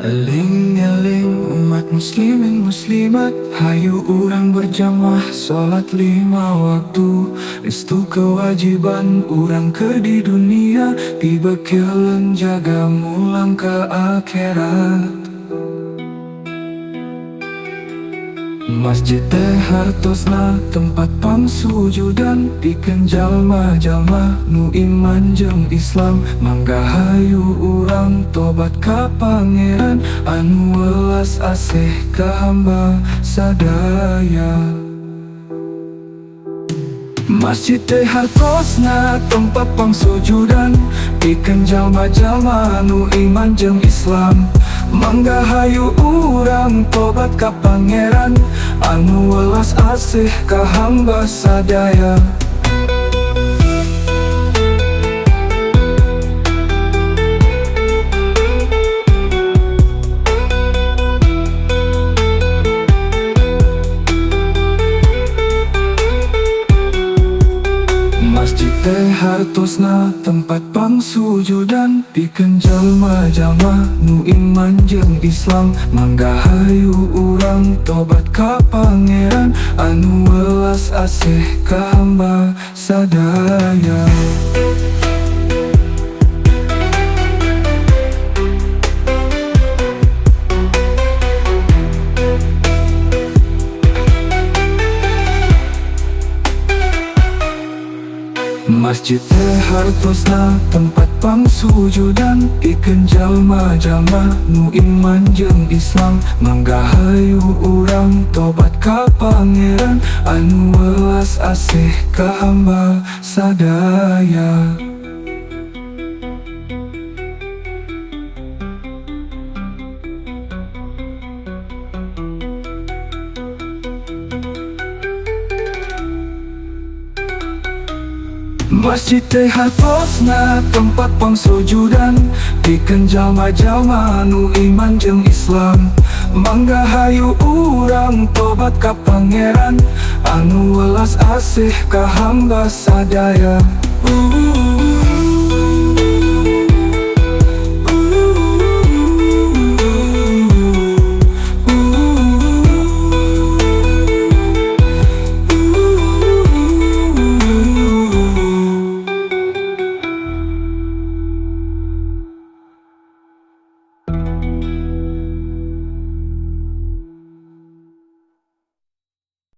Eling-eling umat muslimin muslimat, hayu urang berjamaah sholat 5 waktu. Restu kewajiban urang ke di dunia, tiba kelen jaga mulang ke akhirat. Masjid teh hartosna tempat pangsujudan, pikeun jalma-jalma nu iman jeung Islam. Mangga hayu urang tobat ka Pangeran, anu welas asih ka hamba sadaya. Masjid teh hartosna tempat pangsujudan, pikeun jalma-jalma nu iman jeung Islam. Mangga hayu urang tobat ka Pangeran, anu welas asih ka hamba sadaya. Masjid teh hartosna tempat pangsujudan, pikeun jalma-jalma nu iman jeung Islam. Mangga hayu urang tobat ka Pangeran, anu welas asih ka hamba sadaya. Masjid teh hartosna tempat pangsujudan, pikeun jalma-jalma nu iman jeung Islam. Mangga hayu urang tobat ka Pangeran, anu welas asih ka hamba sadaya. Masjid teh hartosna tempat pangsujudan, pikeun jalma-jalma nu iman jeung Islam. Mangga hayu urang tobat ka Pangeran, anu welas asih ka hamba sadaya.